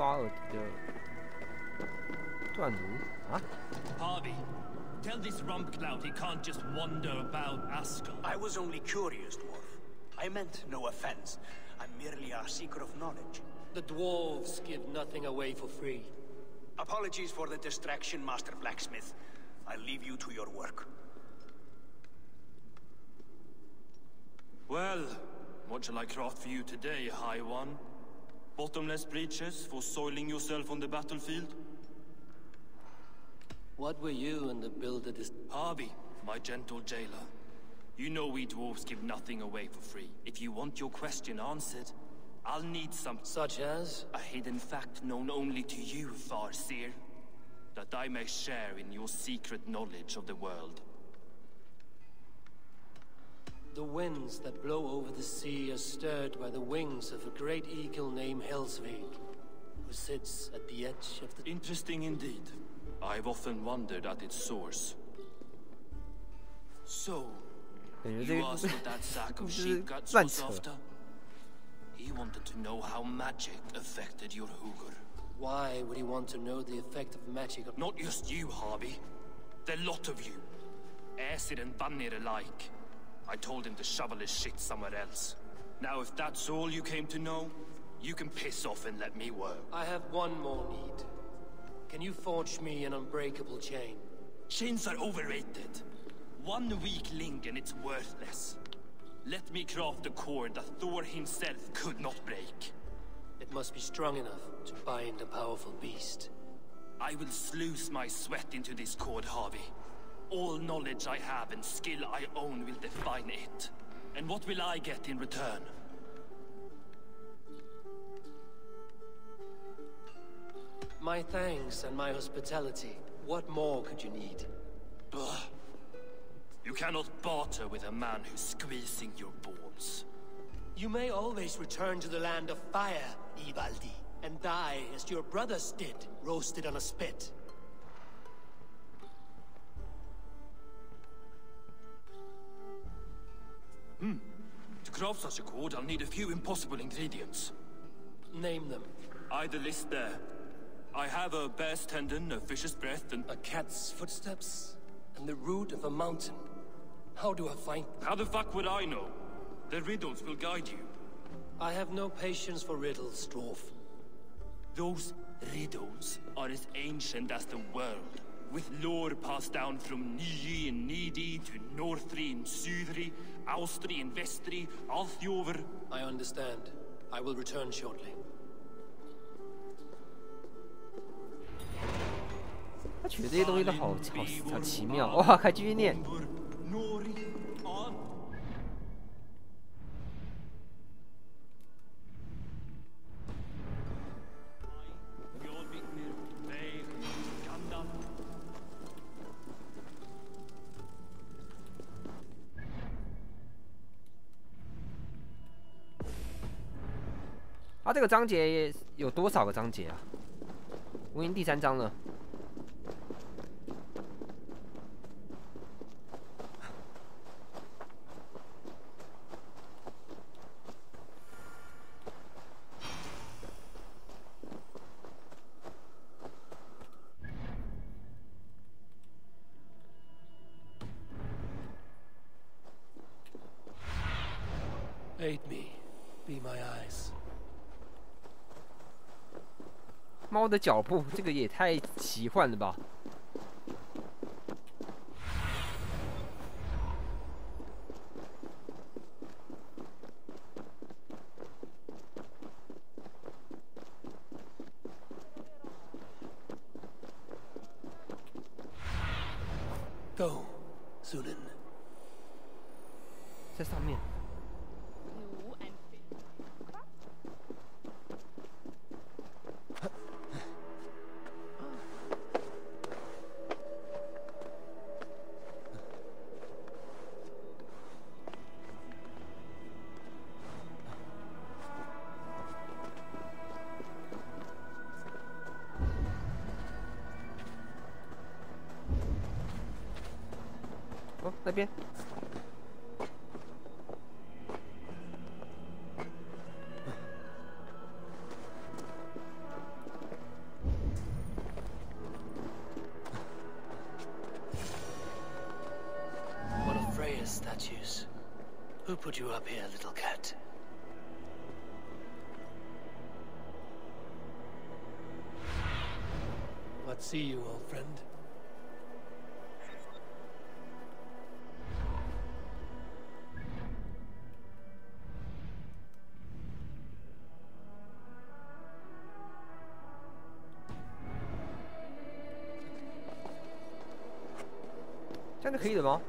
瓦尔迪的段卢啊。Harvey, tell this rumpclout he can't just wander about Asgard. I was only curious, dwarf. I meant no offense. I'm merely a seeker of knowledge. The dwarves give nothing away for free. Apologies for the distraction, Master Blacksmith. I'll leave you to your work. Well, what shall I craft for you today, High One? Bottomless breeches for soiling yourself on the battlefield? What were you and the builder Harvey, my gentle jailer. You know we dwarves give nothing away for free. If you want your question answered, I'll need some... Such as? A hidden fact known only to you, Farseer. That I may share in your secret knowledge of the world. The winds that blow over the sea are stirred by the wings of a great eagle named Helsvig, who sits at the edge of the... Interesting indeed. I've often wondered at its source. So, you asked what that sack of sheep guts was after? He wanted to know how magic affected your hugger. Why would he want to know the effect of magic? Not just you, Harvey. The lot of you. Aesir and Vanir alike. I told him to shovel his shit somewhere else. Now if that's all you came to know, you can piss off and let me work. I have one more need. Can you forge me an unbreakable chain? Chains are overrated. One weak link and it's worthless. Let me craft a cord that Thor himself could not break. It must be strong enough to bind a powerful beast. I will sluice my sweat into this cord, Harvey. All knowledge I have and skill I own will define it. And what will I get in return? My thanks and my hospitality. What more could you need? Ugh. You cannot barter with a man who's squeezing your balls. You may always return to the land of fire, Ivaldi, and die as your brothers did, roasted on a spit. To craft such a cord, I'll need a few impossible ingredients. Name them. Either list there. I have a bear's tendon, a fish's breath, and... A cat's footsteps, and the root of a mountain. How do I find... How the fuck would I know? The riddles will guide you. I have no patience for riddles, dwarf. Those riddles are as ancient as the world, with lore passed down from Niji and Nidi to Northri and Sudri, Austri and Vestri, Althjover. I understand. I will return shortly. 他取的这些东西都好奇妙哇！还继续念。这个章节有多少个章节啊？我已经第3章了。Aid me, be my eyes. 猫的脚步，这个也太奇幻了吧！Go, Sunan. 在上面。哦，那边。put you up here, little cat. Let's see you, old friend. “这样就可以了吗？”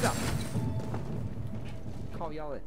是啊，靠腰哎。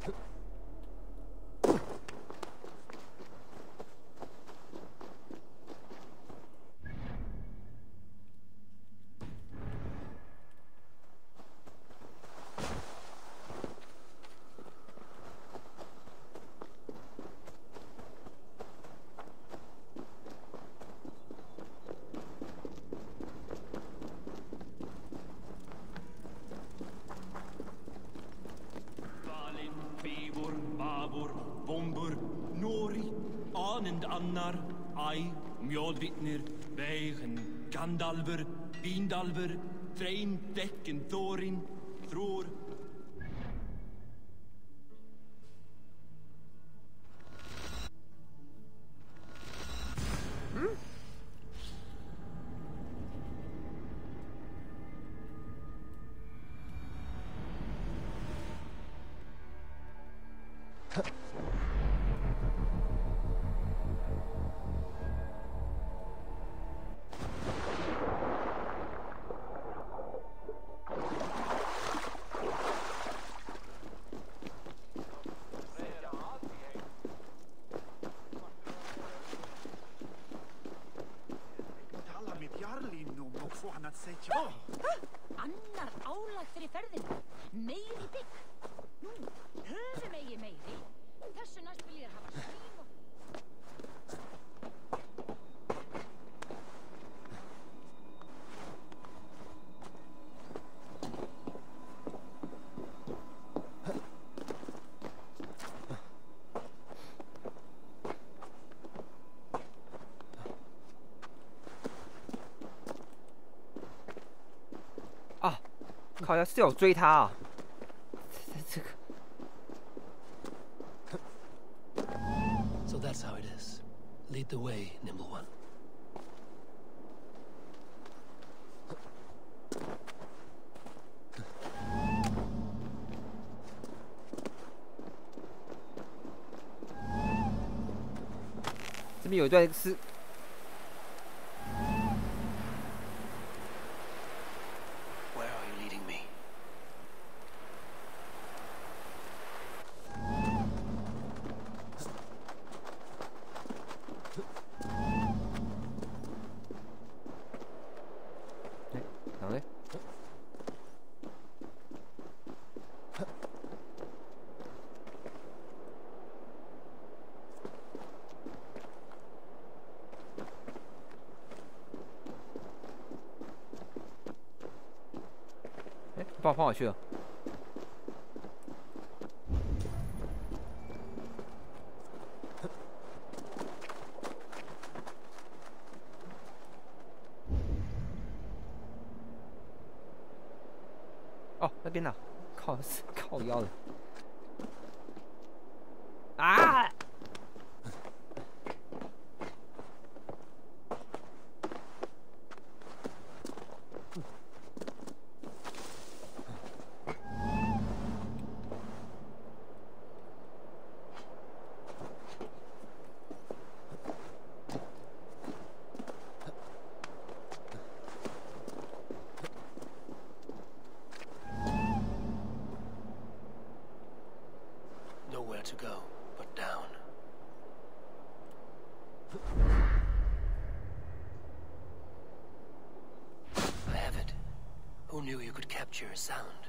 Annar, Æ, Mjóðvitnir, Veigen, Gandalfur, Bíndalfur, Þrein, Dekken, Thorin, Þrúr. Annar álag fyrir ferðina. Meiri bygg. Nú, höfum eigi meiri. Þessu næst vil ég hafa svín og...好像是有追他啊，这个。So that's how it is. Lead the way, nimble one. 这边有一段是。把我放我去了。哦，那边呢？靠腰的。啊！ capture a sound.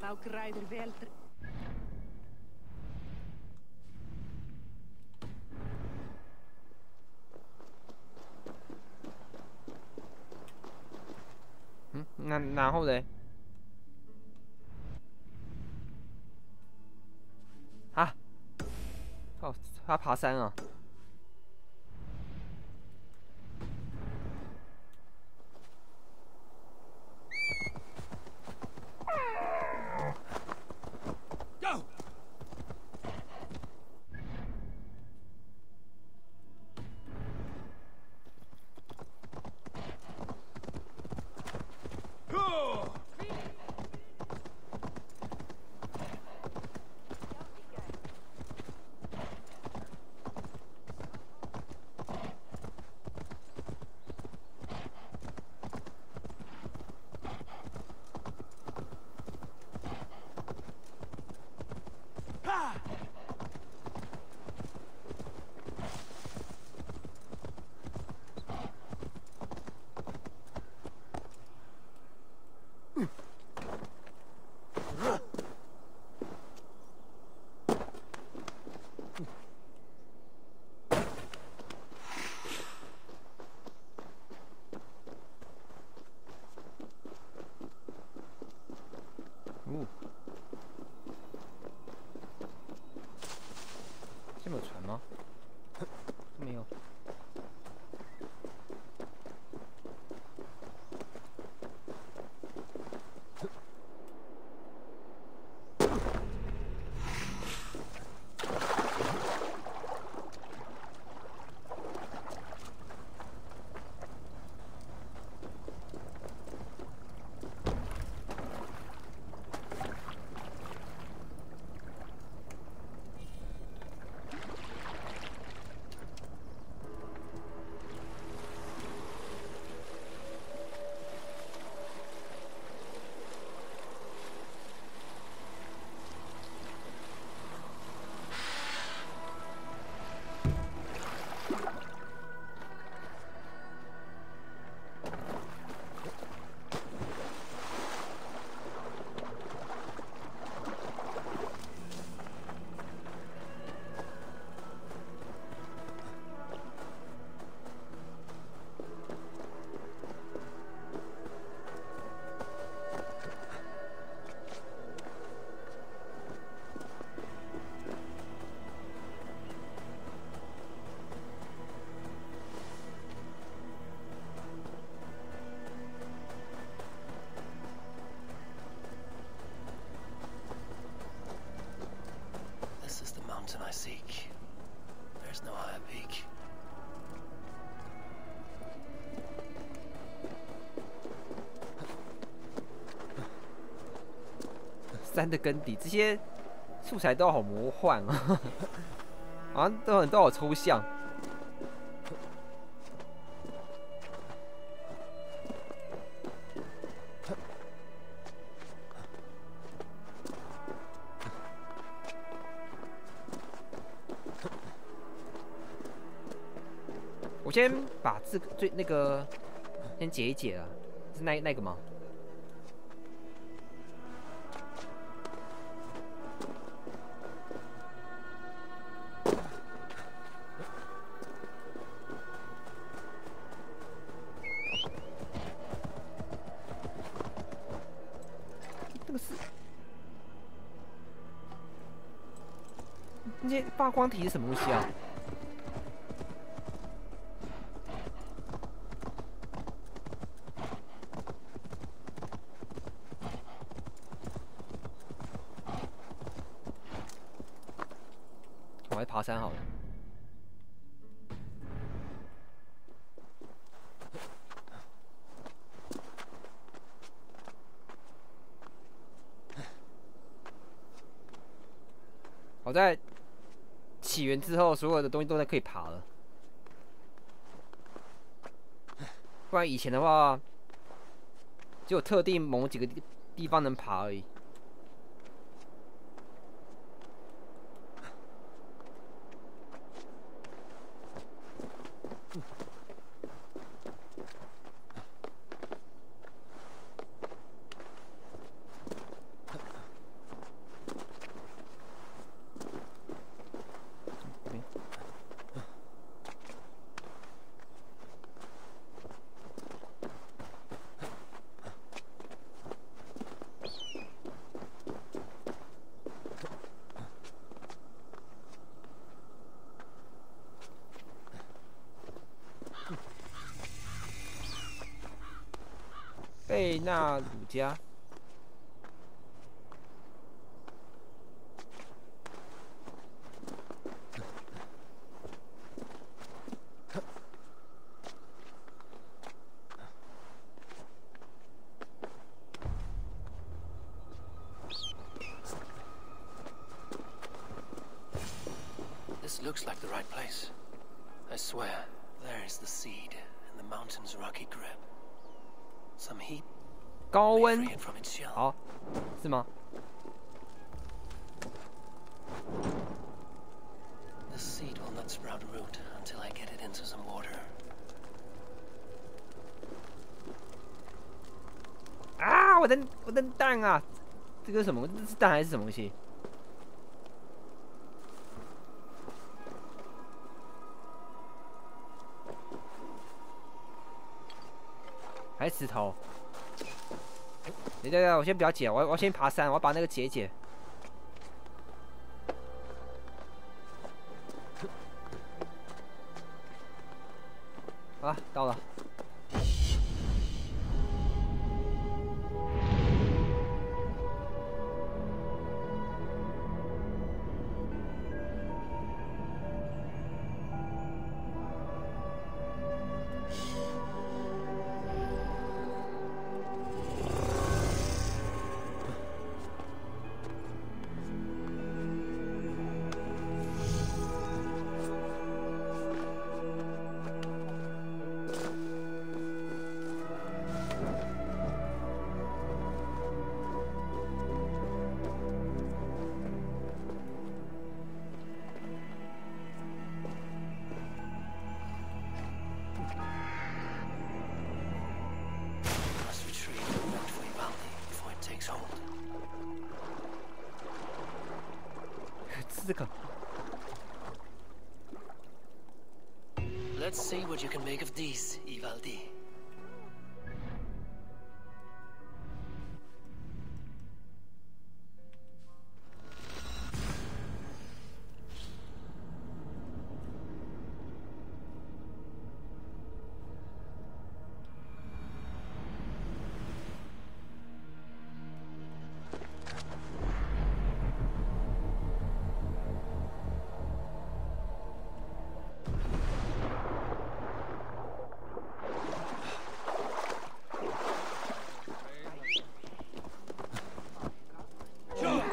Þá græðir vel.然后嘞？啊！哦，他爬山啊！这边有船吗？没有。I seek. There's no higher peak. 山的根底，这些素材都好魔幻啊，好像都好抽象。我先把那个先解一解啊，是那个吗？那个是那些发光体是什么东西啊？我来爬山好了。好在起源之后，所有的东西都可以爬了。不然以前的话，只有特定某几个地方能爬而已。贝纳鲁加。This looks like the right place. I swear. There is the seed and the mountain's rocky grip. Some heat. 高温 Free it from its shell. 好，是吗？ The seed will not sprout root until I get it into some water. 啊！我的蛋啊！这个是什么？这是蛋还是什么东西？还是石头？等，我先不要解，我要先爬山，我要把那个解。啊，到了。这个。Let's see what you can make of these, Ivaldi.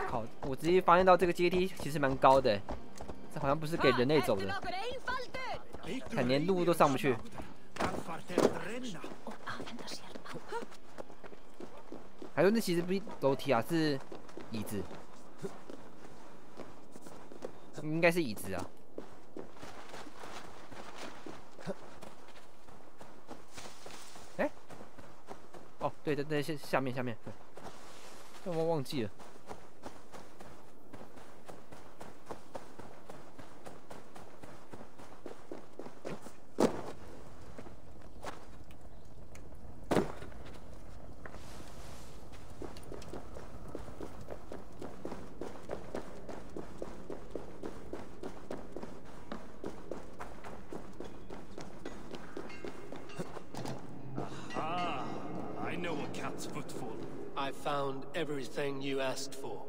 靠！我直接发现到这个阶梯其实蛮高的，这好像不是给人类走的，看连路都上不去。还有那其实不是楼梯啊，是椅子，应该是椅子啊。哎，哦，对，下面，对，我忘记了。Footfall. I found everything you asked for.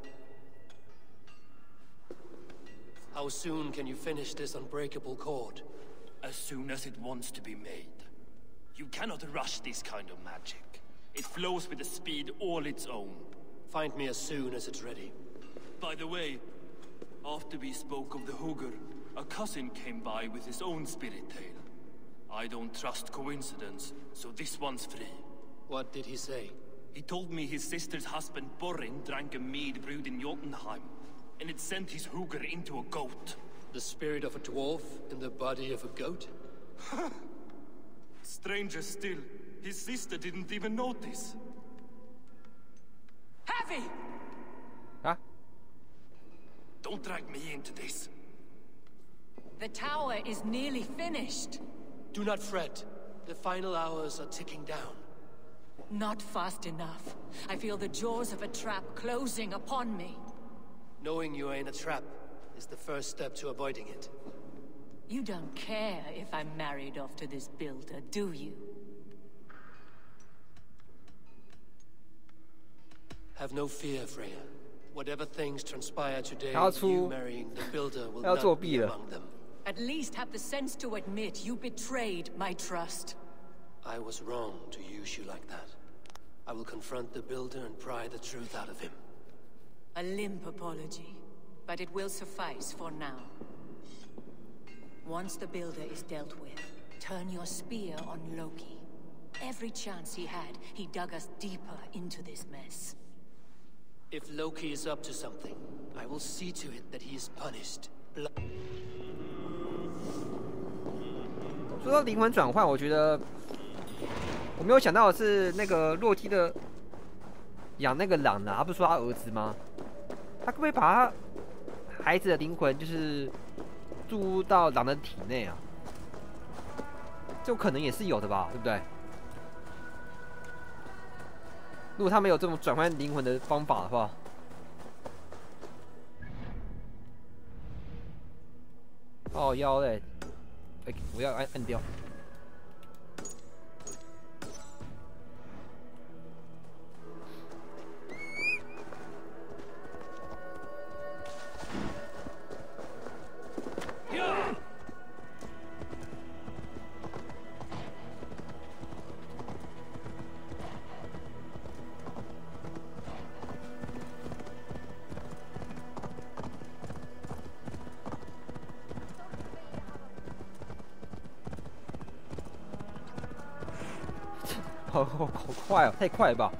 How soon can you finish this unbreakable cord? As soon as it wants to be made. You cannot rush this kind of magic. It flows with a speed all its own. Find me as soon as it's ready. By the way, after we spoke of the Hugger, a cousin came by with his own spirit tale. I don't trust coincidence, so this one's free. What did he say? He told me his sister's husband Borin drank a mead brewed in Jotunheim, and it sent his Hugger into a goat. The spirit of a dwarf in the body of a goat? Stranger still, his sister didn't even notice. Heavy! Huh? Don't drag me into this. The tower is nearly finished. Do not fret. The final hours are ticking down. Not fast enough. I feel the jaws of a trap closing upon me. Knowing you are in a trap is the first step to avoiding it. You don't care if I'm married off to this builder, do you? Have no fear, Freya. Whatever things transpire today, 他要出 you marrying the builder will 他要 not 作 be 弊了。 among them. At least have the sense to admit you betrayed my trust. I was wrong to use you like that. I will confront the builder and pry the truth out of him. A limp apology, but it will suffice for now. Once the builder is dealt with, turn your spear on Loki. Every chance he had, he dug us deeper into this mess. If Loki is up to something, I will see to it that he is punished. 说到灵魂转换，我觉得我没有想到的是那个洛基的养那个狼啊，他不是说他儿子吗？他可不可以把他孩子的灵魂就是注入到狼的体内啊？这可能也是有的吧，对不对？如果他们有这种转换灵魂的方法的话，哦腰嘞，我要按掉。好快哦，太快了吧！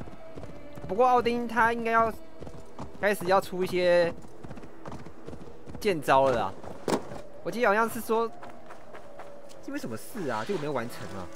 不过奥丁他应该要开始要出一些剑招了啦。我记得好像是说，因为什么事啊，结果没有完成啊。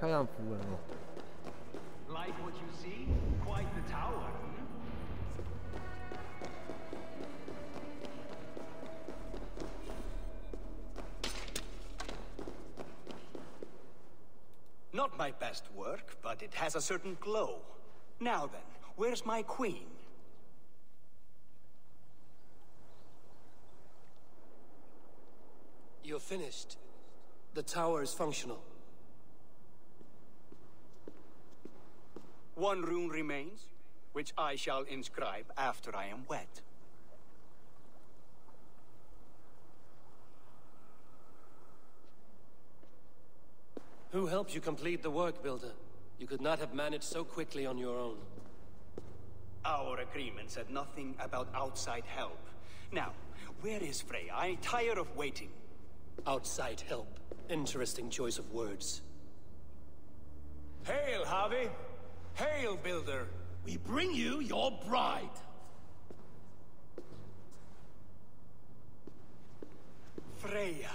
漂亮符文哦。Like what you see? Quite the tower. Not my best work, but it has a certain glow. Now then, where's my queen? You're finished. The tower is functional. One rune remains, which I shall inscribe after I am wed. Who helped you complete the work, Builder? You could not have managed so quickly on your own. Our agreement said nothing about outside help. Now, where is Freya? I tire of waiting. Outside help. Interesting choice of words. Hail, Harvey! Hail, Builder! We bring you your bride! Freya,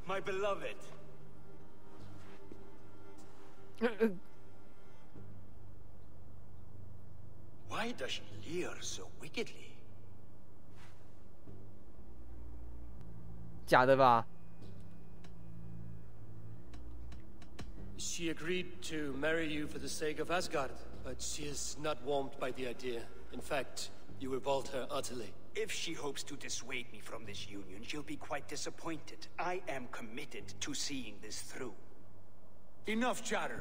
my beloved. Why does she leer so wickedly? 假的吧？ She agreed to marry you for the sake of Asgard, but she is not warmed by the idea. In fact, you revolt her utterly. If she hopes to dissuade me from this union, she'll be quite disappointed. I am committed to seeing this through. Enough chatter.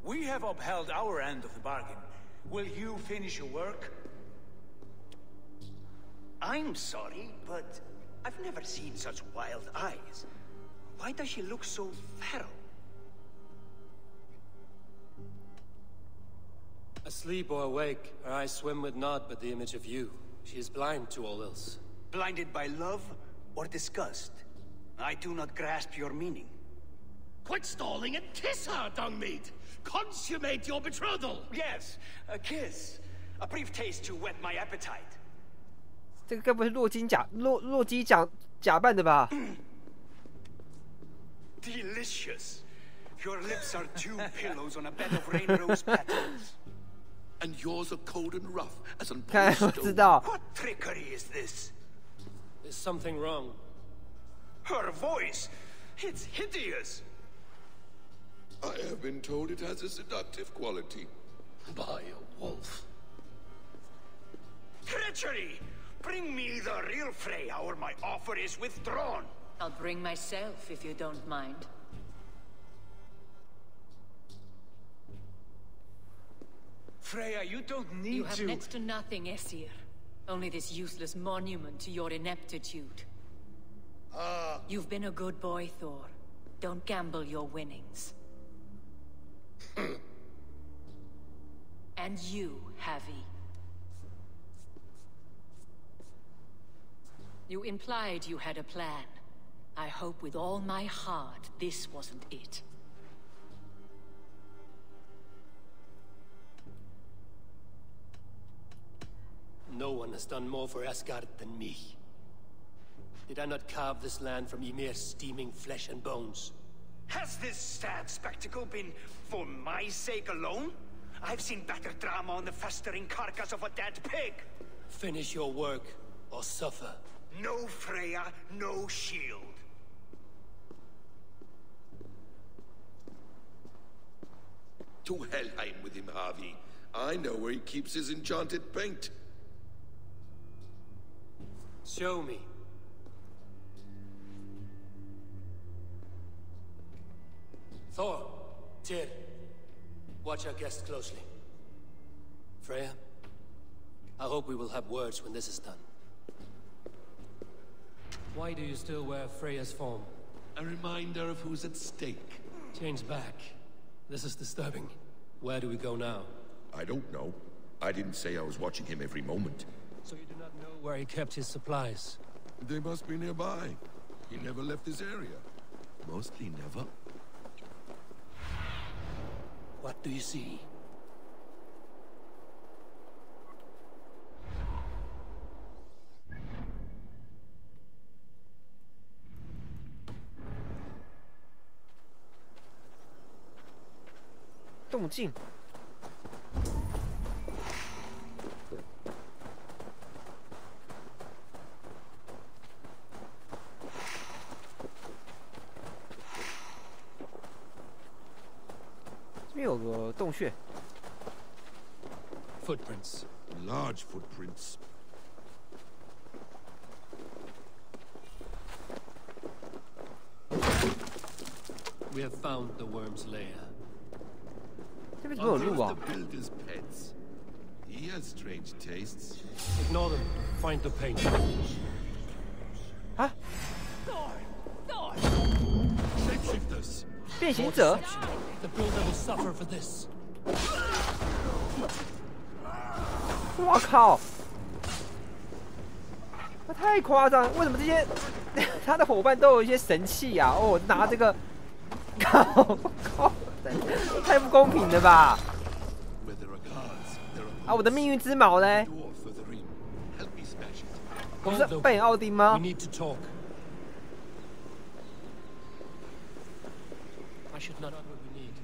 We have upheld our end of the bargain. Will you finish your work? I'm sorry, but I've never seen such wild eyes. Why does she look so feral? Asleep or awake, her eyes swim with naught but the image of you. She is blind to all else. Blinded by love or disgust? I do not grasp your meaning. Quit stalling and kiss her, Dungmeat! Consummate your betrothal! Yes, a kiss. A brief taste to whet my appetite. 这个该不会是洛基假扮的吧？ Delicious. Your lips are 2 pillows on a bed of rain rose petals. And yours are cold and rough as an 看，我知道。 What trickery is this? There's something wrong. Her voice, it's hideous. I have been told it has a seductive quality. By a wolf. Treachery! Bring me the real Freya or my offer is withdrawn. I'll bring myself if you don't mind. Freya, you don't need You have to... next to nothing, Aesir. Only this useless monument to your ineptitude. You've been a good boy, Thor. Don't gamble your winnings. And you, Havi. You implied you had a plan. I hope with all my heart this wasn't it. No one has done more for Asgard than me. Did I not carve this land from Ymir's steaming flesh and bones? Has this sad spectacle been for my sake alone? I've seen better drama on the festering carcass of a dead pig. Finish your work, or suffer. No Freya, no shield. To Helheim with him, Harvey. I know where he keeps his enchanted paint. Show me. Thor, Tyr, watch our guests closely. Freya, I hope we will have words when this is done. Why do you still wear Freya's form? A reminder of who's at stake. Change back. This is disturbing. Where do we go now? I don't know. I didn't say I was watching him every moment. So you do not know where he kept his supplies? They must be nearby. He never left this area. Mostly never. What do you see?动静。这边有个洞穴。 Footprints. Large footprints. We have found the worm's lair. 这边怎么有路啊？ The builder's pets. He has strange tastes. Ignore them. Find the paint. 啊， Shapeshifters. 变形者。 The builder will suffer for this. 我靠！那太夸张！为什么这些他的伙伴都有一些神器呀、哦，拿这个，靠！太不公平了吧！ Where there are guards, there are 啊，我的命运之矛嘞？ door for the ring. Help me smash it. 我是扮演奥丁吗 We？ need to talk. I should not what we need.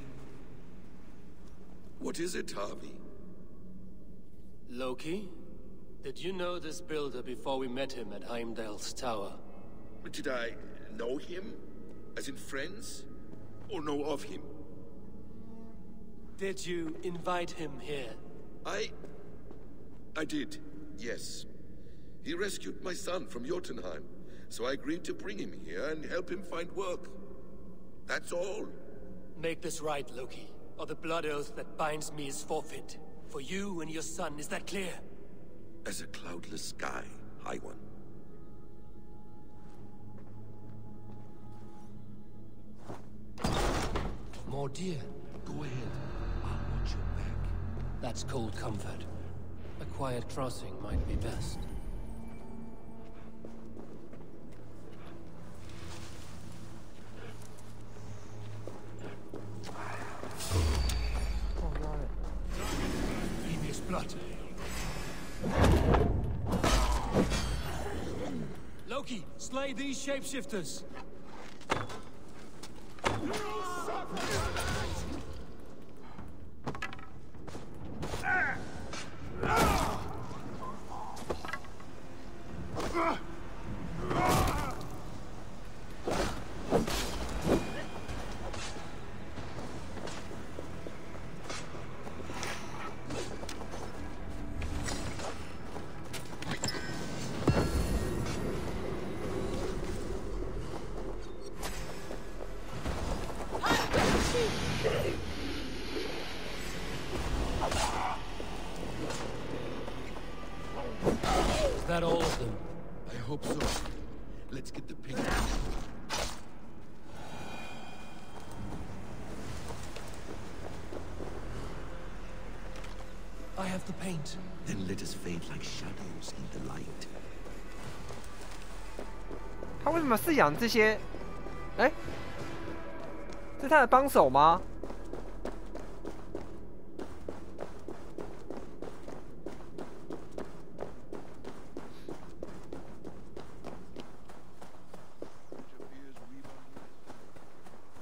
What is it, Harvey? Loki, did you know this builder before we met him at Heimdall's tower? Did I know him? As in friends? Or know of him? Did you invite him here? I did, yes. He rescued my son from Jotunheim, so I agreed to bring him here and help him find work. That's all. Make this right, Loki, or the blood oath that binds me is forfeit. For you and your son, is that clear? As a cloudless sky, High One. More deer. Go ahead. I'll watch your back. That's cold comfort. A quiet crossing might be best. Previous blood. Loki, slay these shapeshifters. Is that all of them? I hope so. Let's get the paint. I have the paint. Then let us fade like shadows in the light. 他为什么饲养这些？哎，这是他的帮手吗？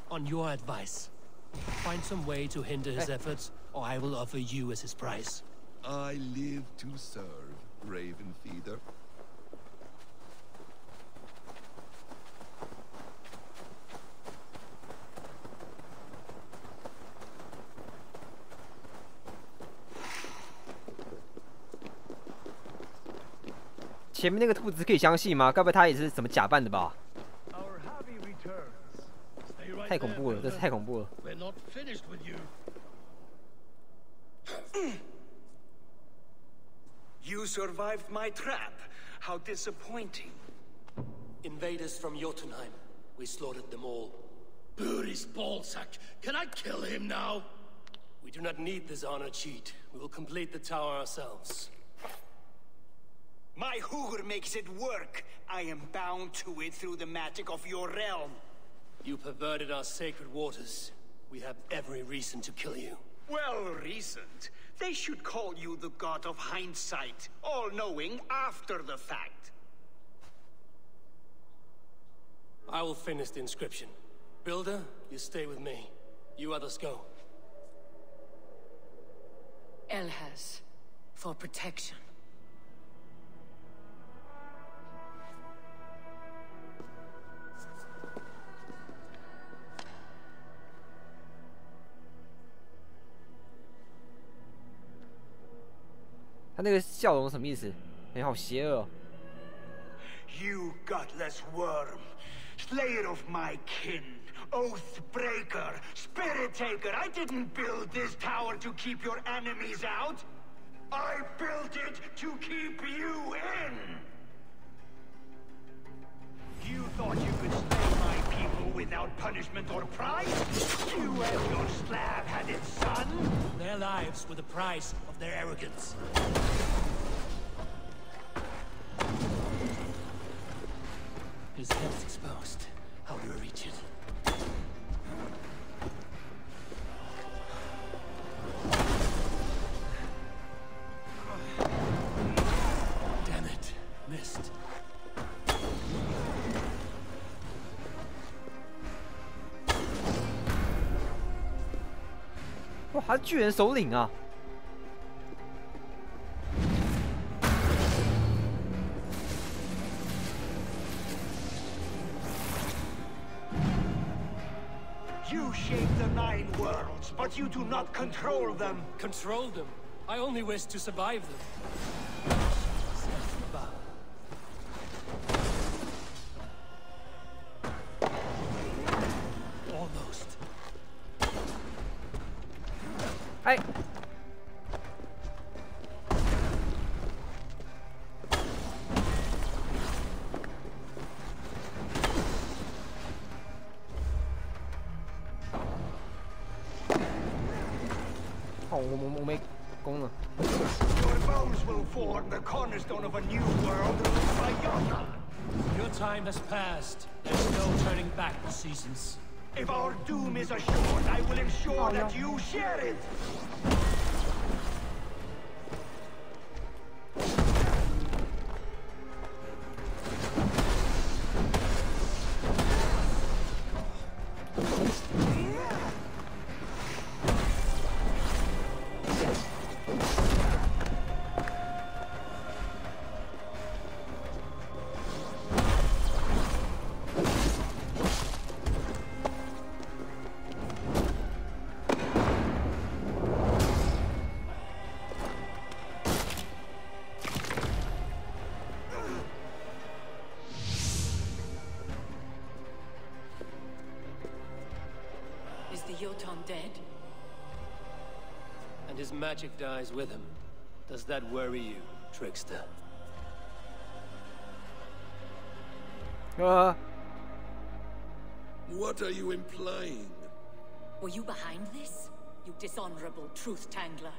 On your advice, find some way to hinder his efforts, or I will offer you as his prize. I live to serve, Raven Feeder. 前面那个兔子可以相信吗？该不会他也是怎么假扮的吧？太恐怖了，这是太恐怖了。 We're not finished with you. You survived my trap. How disappointing. Invaders from Jotunheim. We slaughtered them all. Buri's ballsack. Can I kill him now? We do not need this honor cheat. We will complete the tower ourselves. My Hugr makes it work. I am bound to it through the magic of your realm. You perverted our sacred waters. We have every reason to kill you. Well reasoned. They should call you the god of hindsight, all-knowing after the fact. I will finish the inscription. Builder, you stay with me. You others go. Elhaz, for protection.他那个笑容什么意思？哎，好邪恶哦！ You gutless worm, slayer of my kin, oath breaker, spirit taker. I didn't build this tower to keep your enemies out. I built it to keep you in. You thought you could slay my people without punishment or prize? You and your slab-headed son? Their lives were the price of their arrogance. His head's exposed. How do we reach it? Damn it. Missed. 哇，他是巨人首领啊！ You shape the 9 worlds, but you do not control them. Control them? I only wish to survive them. Almost. 哎，哦，我没攻了。 Your bones will form the cornerstone of a new world ruled by Yona. Your time has passed. There's no turning back the seasons. If our doom is assured, I will ensure that you share it. Jotun dead? And his magic dies with him. Does that worry you, trickster? What are you implying? Were you behind this? You dishonorable truth-tangler.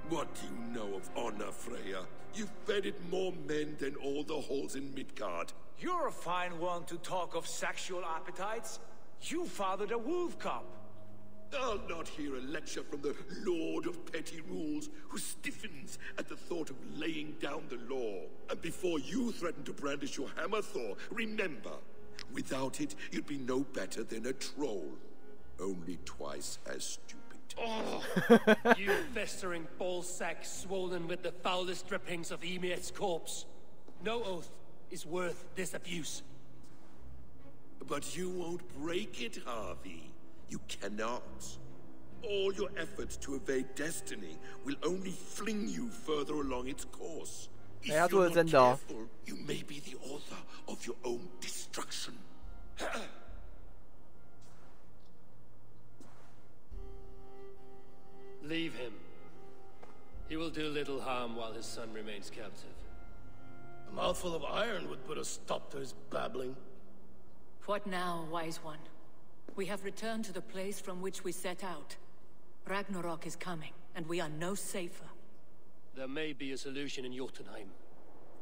What do you know of honor, Freya? You've fed it more men than all the halls in Midgard. You're a fine one to talk of sexual appetites. You fathered a wolf cub. I'll not hear a lecture from the Lord of Petty Rules, who stiffens at the thought of laying down the law. And before you threaten to brandish your hammer, Thor, remember, without it, you'd be no better than a troll. Only twice as stupid. Oh, you festering ballsack swollen with the foulest drippings of Ymir's corpse. No oath is worth this abuse. But you won't break it, Harvey. You cannot. All your efforts to evade destiny will only fling you further along its course. If you're not careful, you may be the author of your own destruction. Leave him. He will do little harm while his son remains captive. A mouthful of iron would put a stop to his babbling. What now, wise one? We have returned to the place from which we set out. Ragnarok is coming, and we are no safer. There may be a solution in Jotunheim.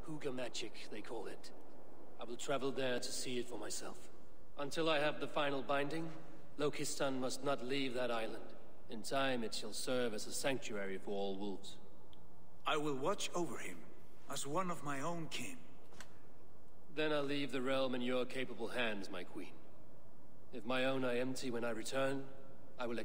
Hugger magic, they call it. I will travel there to see it for myself. Until I have the final binding, Loki's son must not leave that island. In time, it shall serve as a sanctuary for all wolves. I will watch over him, as one of my own kin. Then I'll leave the realm in your capable hands, my queen. If my own are empty when I return, I will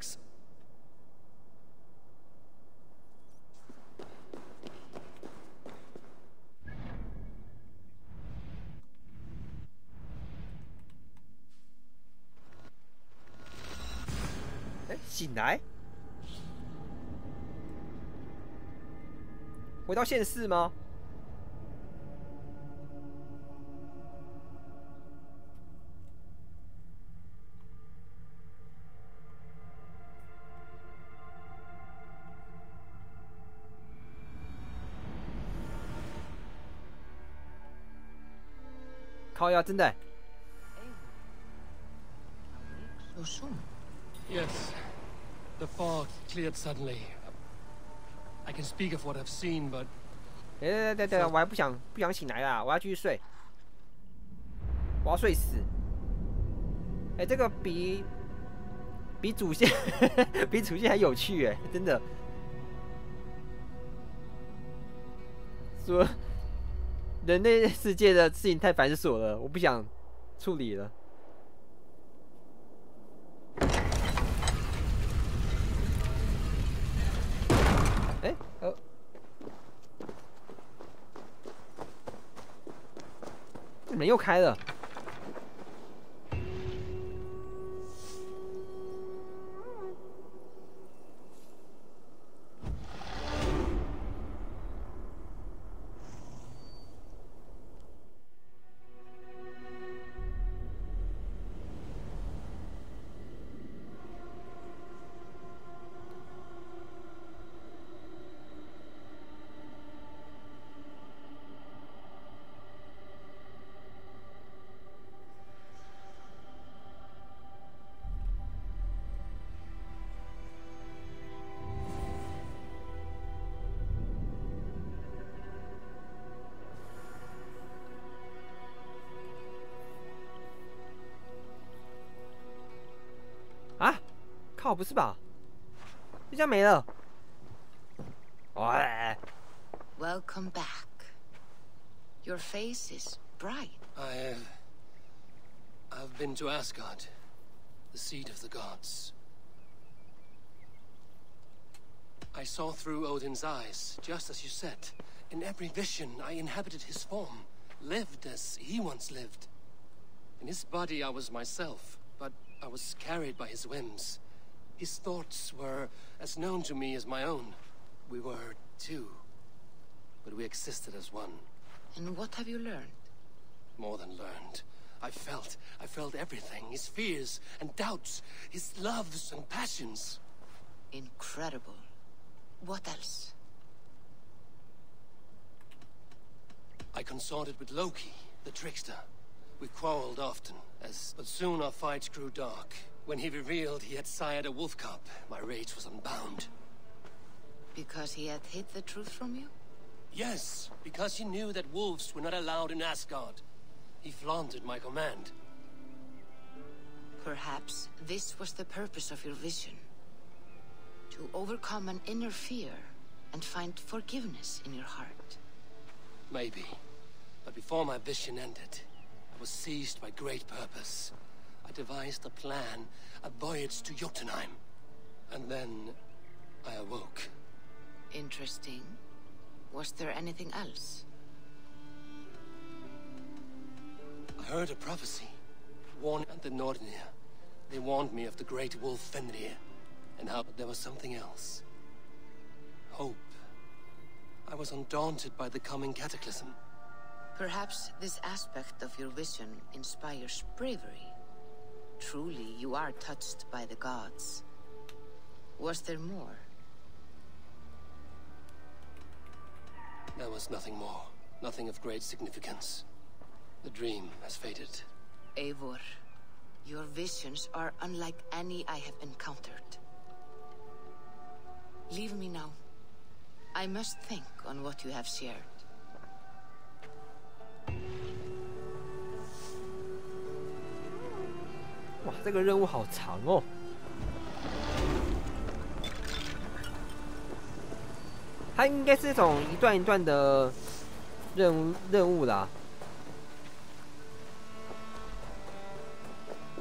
醒来，回到现世吗？靠呀，真的。So soon. Yes. The fog cleared suddenly. I can speak of what I've seen, but... 对，我还不想醒来啦，我要继续睡，我要睡死。这个比主线比主线还有趣真的。说人类世界的事情太繁琐了，我不想处理了。门又开了。啊！靠，不是吧？这家没了。喂。Welcome back. Your face is bright. I've been to Asgard, the seat of the gods. I saw through Odin's eyes, just as you said. In every vision, I inhabited his form, lived as he once lived. In his body, I was myself. But I was carried by his whims. His thoughts were as known to me as my own. We were two, but we existed as one. And what have you learned? More than learned. I felt everything. His fears and doubts, his loves and passions. Incredible. What else? I consorted with Loki, the trickster. We quarreled often, but soon our fights grew dark. When he revealed he had sired a wolf cub, my rage was unbound. Because he had hid the truth from you? Yes, because he knew that wolves were not allowed in Asgard. He flaunted my command. Perhaps this was the purpose of your vision. To overcome an inner fear and find forgiveness in your heart. Maybe. But before my vision ended, I was seized by great purpose. I devised a plan, a voyage to Jotunheim. And then I awoke. Interesting. Was there anything else? I heard a prophecy. Warned the Nordnir. They warned me of the great wolf Fenrir. And how there was something else. Hope. I was undaunted by the coming cataclysm. Perhaps this aspect of your vision inspires bravery. Truly, you are touched by the gods. Was there more? There was nothing more. Nothing of great significance. The dream has faded. Eivor, your visions are unlike any I have encountered. Leave me now. I must think on what you have shared.哇，这个任务好长哦。它应该是这种一段一段的任务啦。